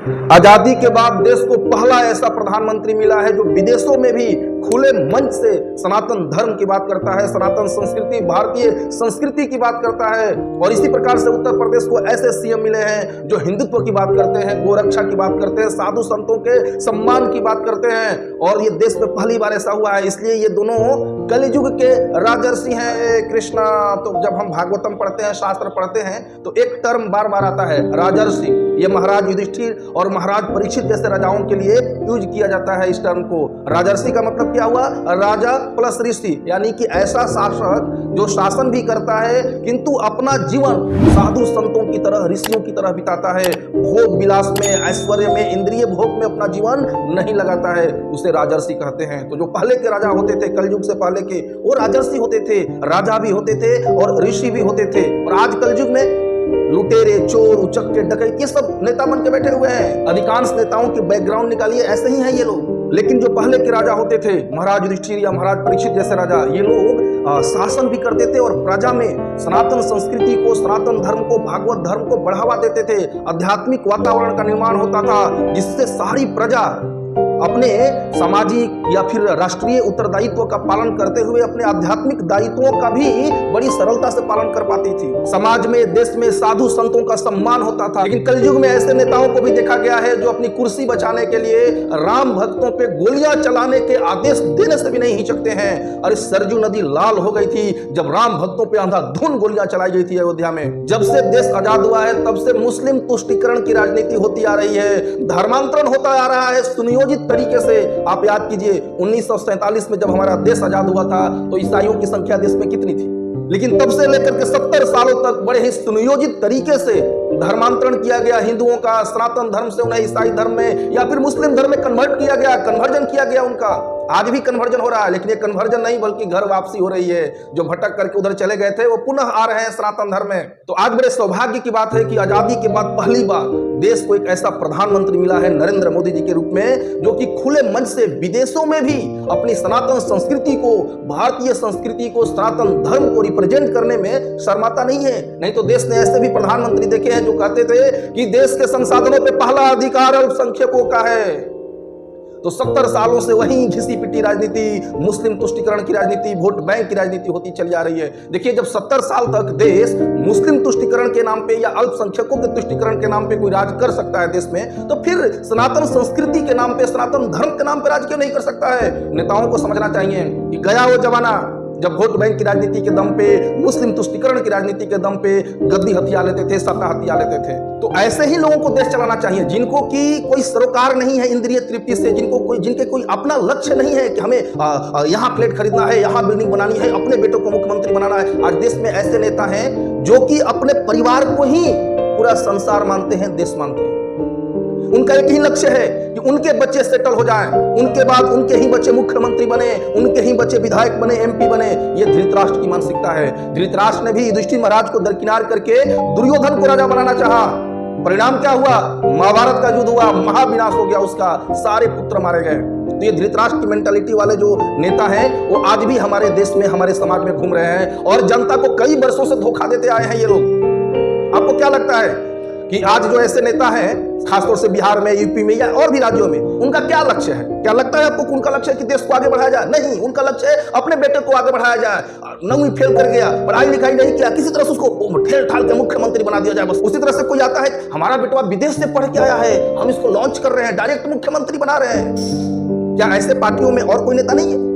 आजादी के बाद देश को पहला ऐसा प्रधानमंत्री मिला है जो विदेशों में भी खुले मंच से सनातन धर्म की बात करता है, सनातन संस्कृति, भारतीय संस्कृति की बात करता है। और इसी प्रकार से उत्तर प्रदेश को ऐसे सीएम मिले हैं जो हिंदुत्व की बात करते हैं, गोरक्षा की बात करते हैं, साधु संतों के सम्मान की बात करते हैं। और ये देश में पहली बार ऐसा हुआ है, इसलिए ये दोनों कलियुग के राजर्षि हैं। कृष्णा, तो जब हम भागवतम पढ़ते हैं, शास्त्र पढ़ते हैं, तो एक टर्म बार बार आता है, राजर्षि। ये महाराज युधिष्ठिर और महाराज परीक्षित जैसे राजाओं के लिए यूज किया जाता है इस टर्म को। राजर्षि का मतलब क्या हुआ? राजा प्लस ऋषि, यानी कि ऐसा शासक जो शासन भी करता है किंतु अपना जीवन साधु संतों की तरह, ऋषियों की तरह बिताता है। भोग विलास में, ऐश्वर्य में, इंद्रिय भोग में अपना जीवन नहीं लगाता है, उसे राजर्षि कहते हैं। तो जो पहले के राजा होते थे, कलयुग से पहले के, वो राजर्षि होते थे, राजा भी होते थे और ऋषि भी होते थे। और आज कलयुग में लुटेरे, चोर, उचक्के, डकैत, ये सब नेता बन के बैठे हुए हैं। अधिकांश नेताओं के बैकग्राउंड निकालिए, ऐसे ही हैं ये लोग। लेकिन जो पहले के राजा होते थे, महाराज युधिष्ठिर या महाराज परीक्षित जैसे राजा, ये लोग शासन भी करते थे और प्रजा में सनातन संस्कृति को, सनातन धर्म को, भागवत धर्म को बढ़ावा देते थे। आध्यात्मिक वातावरण का निर्माण होता था जिससे सारी प्रजा अपने सामाजिक या फिर राष्ट्रीय उत्तरदायित्व का पालन करते हुए अपने आध्यात्मिक दायित्वों का भी बड़ी सरलता से पालन कर पाती थी। समाज में, देश में साधु संतों का सम्मान होता था। लेकिन कलयुग में ऐसे नेताओं को भी देखा गया है जो अपनी कुर्सी बचाने के लिए राम भक्तों पे गोलियां चलाने के आदेश देने से भी नहीं हिचकते हैं। अरे सरजू नदी लाल हो गई थी जब राम भक्तों पे अंधाधुंध गोलियां चलाई गई थी अयोध्या में। जब से देश आजाद हुआ है तब से मुस्लिम तुष्टीकरण की राजनीति होती आ रही है, धर्मांतरण होता आ रहा है सुनियोजित तरीके से। आप याद कीजिए 1947 में जब हमारा देश आजाद हुआ था तो ईसाइयों की संख्या देश में कितनी थी? लेकिन तब से लेकर के 70 सालों तक बड़े ही सुनियोजित तरीके से धर्मांतरण किया गया हिंदुओं का। सनातन धर्म से उन्हें ईसाई धर्म में या फिर मुस्लिम धर्म में कन्वर्ट किया गया, कन्वर्जन किया गया उनका। आज भी कन्वर्जन हो रहा है, लेकिन ये कन्वर्जन नहीं बल्कि घर वापसी हो रही है। जो भटक करके उधर चले गए थे वो पुनः आ रहे हैं सनातन धर्म में। तो आज बड़े सौभाग्य की बात है कि आजादी के बाद पहली बार देश को एक ऐसा प्रधानमंत्री मिला है नरेंद्र मोदी जी के रूप में, जो कि खुले मंच से विदेशों में भी अपनी सनातन संस्कृति को, भारतीय संस्कृति को, सनातन धर्म को रिप्रेजेंट करने में शर्माता नहीं है। नहीं तो देश ने ऐसे भी प्रधानमंत्री देखे हैं जो कहते थे कि देश के संसाधनों पे पहला अधिकार अल्पसंख्यकों का है। तो 70 सालों से वही घिसी पिटी राजनीति, मुस्लिम तुष्टीकरण की राजनीति, वोट बैंक की राजनीति होती चली आ रही है। देखिए, जब 70 साल तक देश मुस्लिम तुष्टीकरण के नाम पे या अल्पसंख्यकों के तुष्टीकरण के नाम पे कोई राज कर सकता है देश में, तो फिर सनातन संस्कृति के नाम पे, सनातन धर्म के नाम पे राज क्यों नहीं कर सकता है? नेताओं को समझना चाहिए कि गया वो जमाना जब वोट बैंक की राजनीति के दम पे, मुस्लिम तुष्टीकरण की राजनीति के दम पे गद्दी हथिया लेते थे, सत्ता हथिया लेते थे। तो ऐसे ही लोगों को देश चलाना चाहिए जिनको कि कोई सरोकार नहीं है इंद्रिय तृप्ति से, जिनके कोई अपना लक्ष्य नहीं है कि हमें यहाँ फ्लैट खरीदना है, यहाँ बिल्डिंग बनानी है, अपने बेटों को मुख्यमंत्री बनाना है। आज देश में ऐसे नेता हैं जो कि अपने परिवार को ही पूरा संसार मानते हैं, देश मानते हैं। उनका एक ही लक्ष्य है कि उनके बच्चे सेटल हो जाएं, उनके बाद उनके ही बच्चे मुख्यमंत्री बने, उनके ही बच्चे विधायक बने, एमपी बने। ये धृतराष्ट्र की मानसिकता है। धृतराष्ट्र ने भी युधिष्ठिर महाराज को दरकिनार करके दुर्योधन को राजा बनाना चाहा। परिणाम क्या हुआ? महाभारत का युद्ध हुआ, महाविनाश हो गया उसका, सारे पुत्र मारे गए। तो ये धृतराष्ट्र की मेंटालिटी वाले जो नेता हैं वो आज भी हमारे देश में, हमारे समाज में घूम रहे हैं और जनता को कई वर्षों से धोखा देते आए हैं ये लोग। आपको क्या लगता है कि आज जो ऐसे नेता हैं, खासतौर से बिहार में, यूपी में या और भी राज्यों में, उनका क्या लक्ष्य है? क्या लगता है आपको उनका लक्ष्य है कि देश को आगे बढ़ाया जाए? नहीं, उनका लक्ष्य है अपने बेटे को आगे बढ़ाया जाए। 9वीं फेल कर गया, पढ़ाई लिखाई नहीं किया, किसी तरह से उसको ठेल ठाल के मुख्यमंत्री बना दिया जाए। बस उसी तरह से कोई आता है, हमारा बेटा विदेश से पढ़ के आया है, हम इसको लॉन्च कर रहे हैं, डायरेक्ट मुख्यमंत्री बना रहे हैं। क्या ऐसे पार्टियों में और कोई नेता नहीं है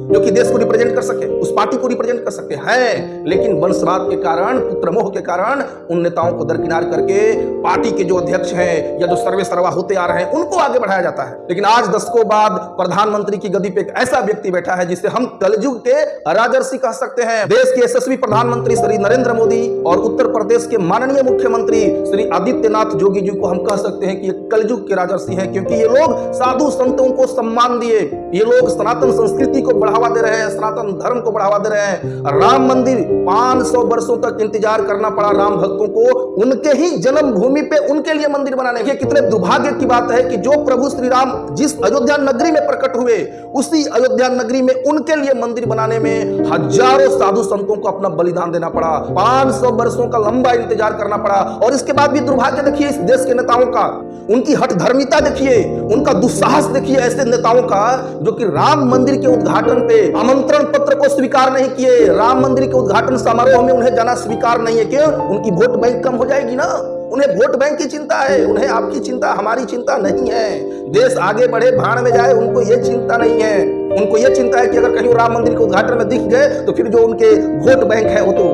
जो कि देश को रिप्रेजेंट कर सके, उस पार्टी को रिप्रेजेंट कर सके? है, लेकिन वंशवाद के कारण, पुत्र मोह के कारण उन नेताओं को दरकिनार करके पार्टी के जो अध्यक्ष हैं या जो सर्वे सर्वा होते आ रहे हैं उनको आगे बढ़ाया जाता है। लेकिन आज दशकों बाद प्रधानमंत्री की गद्दी पे एक ऐसा व्यक्ति बैठा है जिसे हम कलयुग के राजर्षि कह सकते हैं। देश के यशस्वी प्रधानमंत्री श्री नरेंद्र मोदी और उत्तर प्रदेश के माननीय मुख्यमंत्री श्री आदित्यनाथ जोगी जी को हम कह सकते हैं कि ये कलयुग के राजर्षि हैं, क्योंकि ये लोग साधु संतों को सम्मान दिए, ये लोग सनातन संस्कृति को बढ़ावा बढ़ावा दे रहे हैं, सनातन धर्म को बढ़ावा दे रहे हैं। राम मंदिर 500 वर्षों तक इंतजार करना पड़ा राम भक्तों को, उनके ही जन्मभूमि पे उनके लिए मंदिर बनाने। ये कितने दुर्भाग्य की बात है कि जो प्रभु श्री राम जिस अयोध्या नगरी में प्रकट हुए, उसी अयोध्या नगरी में उनके लिए मंदिर बनाने में हजारों साधु संतों को अपना बलिदान देना पड़ा, 500 वर्षों का लंबा इंतजार करना पड़ा। और इसके बाद भी दुर्भाग्य देखिए इस देश के नेताओं का, उनकी हठधर्मिता देखिए, उनका दुस्साहस देखिए ऐसे नेताओं का जो कि राम मंदिर के उद्घाटन पे आमंत्रण पत्र को स्वीकार नहीं किए, राम मंदिर के उद्घाटन समारोह में उन्हें जाना स्वीकार नहीं है। क्यों? उनकी वोट बैंक कम हो जाएगी ना, उन्हें वोट बैंक की चिंता है, उन्हें आपकी चिंता, हमारी चिंता नहीं है। देश आगे बढ़े, भाड़ में जाए, उनको ये चिंता नहीं है। उनको ये चिंता है कि अगर कहीं राम मंदिर के उद्घाटन में दिख गए तो फिर जो उनके वोट बैंक है वो तो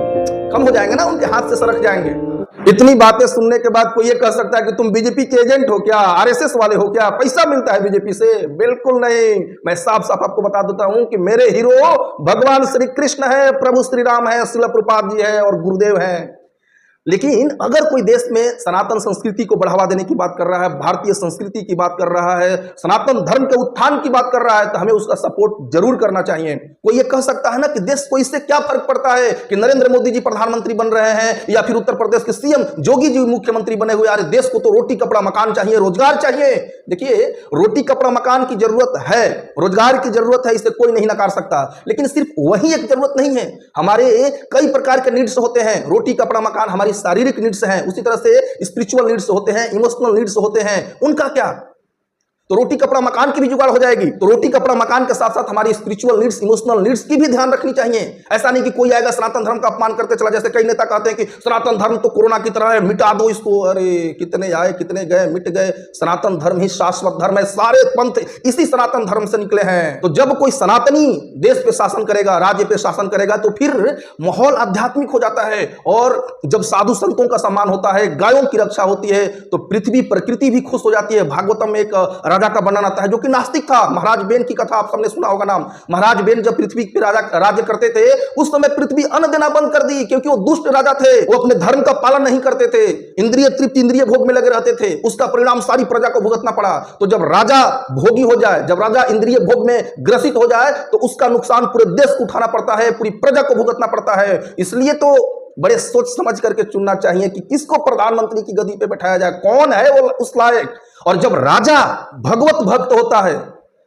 कम हो जाएंगे ना, उनके हाथ से सरक जाएंगे। इतनी बातें सुनने के बाद कोई ये कह सकता है कि तुम बीजेपी के एजेंट हो क्या, आरएसएस वाले हो क्या, पैसा मिलता है बीजेपी से? बिल्कुल नहीं। मैं साफ साफ आपको बता देता हूं कि मेरे हीरो भगवान श्री कृष्ण है, प्रभु श्री राम है, श्रील प्रभुपाद जी है और गुरुदेव है। लेकिन अगर कोई देश में सनातन संस्कृति को बढ़ावा देने की बात कर रहा है, भारतीय संस्कृति की बात कर रहा है, सनातन धर्म के उत्थान की बात कर रहा है, तो हमें उसका सपोर्ट जरूर करना चाहिए। कोई ये कह सकता है ना कि देश को इससे क्या फर्क पड़ता है कि नरेंद्र मोदी जी प्रधानमंत्री बन रहे हैं या फिर उत्तर प्रदेश के सीएम जोगी जी मुख्यमंत्री बने हुए, अरे देश को तो रोटी कपड़ा मकान चाहिए, रोजगार चाहिए। देखिए, रोटी कपड़ा मकान की जरूरत है, रोजगार की जरूरत है, इसे कोई नहीं नकार सकता। लेकिन सिर्फ वही एक जरूरत नहीं है, हमारे कई प्रकार के नीड्स होते हैं। रोटी कपड़ा मकान हमारी शारीरिक नीड्स हैं, उसी तरह से स्पिरिचुअल नीड्स होते हैं, इमोशनल नीड्स होते हैं। उनका क्या? तो रोटी कपड़ा मकान की भी जुगाड़ हो जाएगी। तो रोटी कपड़ा मकान के साथ साथ हमारी स्पिरिचुअल नीड्स, इमोशनल नीड्स की भी ध्यान रखनी चाहिए। ऐसा नहीं कि कोई आएगा सनातन धर्म का अपमान करते चला, जैसे कई नेता कहते हैं कि सनातन धर्म तो कोरोना की तरह है, मिटा दो इसको। अरे कितने आए, कितने गए, मिट गए। सनातन धर्म ही शाश्वत धर्म है, सारे पंथ इसी सनातन धर्म से निकले हैं। तो जब कोई सनातनी देश पे शासन करेगा, राज्य पे शासन करेगा, तो फिर माहौल आध्यात्मिक हो जाता है। और जब साधु संतों का सम्मान होता है, गायों की रक्षा होती है, तो पृथ्वी प्रकृति भी खुश हो जाती है। भागवतम में एक राजा का वर्णन आता है जो कि नास्तिक था, महाराज बेन की कथा आप सबने सुना होगा नाम। महाराज बेन जब पृथ्वी पे राज्य करते थे, उस समय पृथ्वी अन्न देना बंद कर दी, क्योंकि वो दुष्ट राजा थे, वो अपने धर्म का पालन नहीं करते थे, इंद्रिय तृप्ति, इंद्रिय भोग में लगे रहते थे। उसका परिणाम सारी प्रजा को भुगतना पड़ा। तो जब राजा भोगी हो जाए, जब राजा इंद्रिय भोग में ग्रसित हो जाए, तो उसका नुकसान पूरे देश को उठाना पड़ता है, पूरी प्रजा को भुगतना पड़ता है। इसलिए तो बड़े सोच समझ करके चुनना चाहिए कि किसको प्रधानमंत्री की गद्दी पे बैठाया जाए, कौन है वो उस लायक। और जब राजा भगवत भक्त होता है,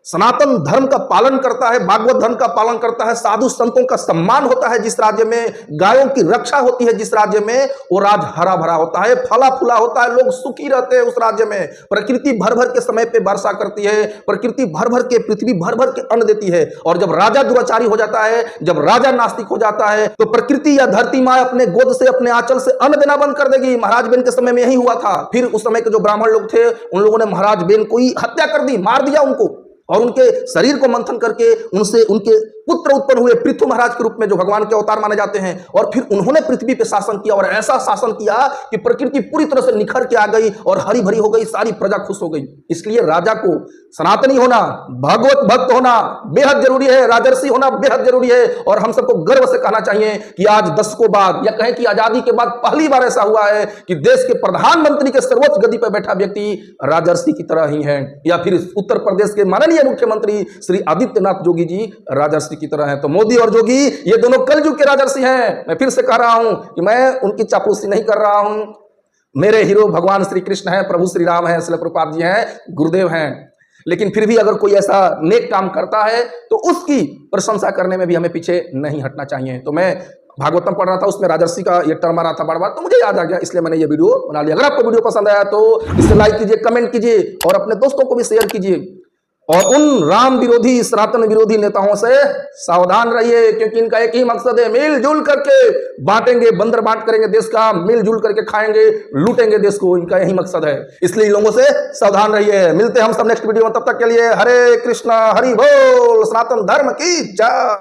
सनातन धर्म का पालन करता है, भागवत धर्म का पालन करता है, साधु संतों का सम्मान होता है, जिस राज्य में गायों की रक्षा होती है, जिस राज्य में, वो राज्य हरा भरा होता है, फला फूला होता है, लोग सुखी रहते हैं उस राज्य में। प्रकृति भर भर के समय पे वर्षा करती है, प्रकृति भर भर के, पृथ्वी भर भर के अन्न देती है। और जब राजा दुराचारी हो जाता है, जब राजा नास्तिक हो जाता है, तो प्रकृति या धरती माँ अपने गोद से, अपने आंचल से अन्न देना बंद कर देगी। महाराज बेन के समय में यही हुआ था। फिर उस समय के जो ब्राह्मण लोग थे, उन लोगों ने महाराज बेन को ही हत्या कर दी, मार दिया उनको, और उनके शरीर को मंथन करके उनसे उनके पुत्र उत्पन्न हुए पृथु महाराज के रूप में, जो भगवान के अवतार माने जाते हैं। और फिर उन्होंने पृथ्वी पे शासन किया, और ऐसा शासन किया कि प्रकृति पूरी तरह से निखर के आ गई और हरी भरी हो गई, सारी प्रजा खुश हो गई। इसलिए राजा को सनातनी होना, भागवत भक्त होना बेहद जरूरी है, राजर्षि होना बेहद जरूरी है। और हम सबको गर्व से कहना चाहिए कि आज दशकों बाद, या कहें कि आजादी के बाद पहली बार ऐसा हुआ है कि देश के प्रधानमंत्री के सर्वोच्च गद्दी पर बैठा व्यक्ति राजर्षि की तरह ही है, या फिर उत्तर प्रदेश के माननीय मुख्यमंत्री श्री आदित्यनाथ जोगी जी राजर्षि की तरह है। तो मोदी और जोगी ये दोनों कलयुग के राजर्षि हैं। मैं फिर से कह रहा हूं कि मैं उनकी चापलूसी नहीं कर रहा हूं। मेरे हीरो भगवान श्री कृष्ण है, प्रभु श्री राम है, श्रील प्रभुपाद जी हैं, गुरुदेव हैं। लेकिन फिर भी अगर कोई ऐसा नेक काम करता है तो उसकी प्रशंसा करने में भी हमें पीछे नहीं हटना चाहिए। तो मैं भागवतम पढ़ रहा था, उसमें राजर्षि का ये टर्म आ रहा था बार बार, तो मुझे याद आ गया, इसलिए मैंने ये वीडियो बना लिया। अगर आपको वीडियो पसंद आया तो इसे लाइक कीजिए, कमेंट कीजिए और अपने दोस्तों को भी शेयर कीजिए। और उन राम विरोधी, सनातन विरोधी नेताओं से सावधान रहिए, क्योंकि इनका एक ही मकसद है, मिलजुल करके बांटेंगे, बंदर बांट करेंगे देश का, मिलजुल करके खाएंगे, लूटेंगे देश को, इनका यही मकसद है। इसलिए इन लोगों से सावधान रहिए। मिलते हैं हम सब नेक्स्ट वीडियो में, तब तक के लिए हरे कृष्णा, हरि बोल, सनातन धर्म की जय।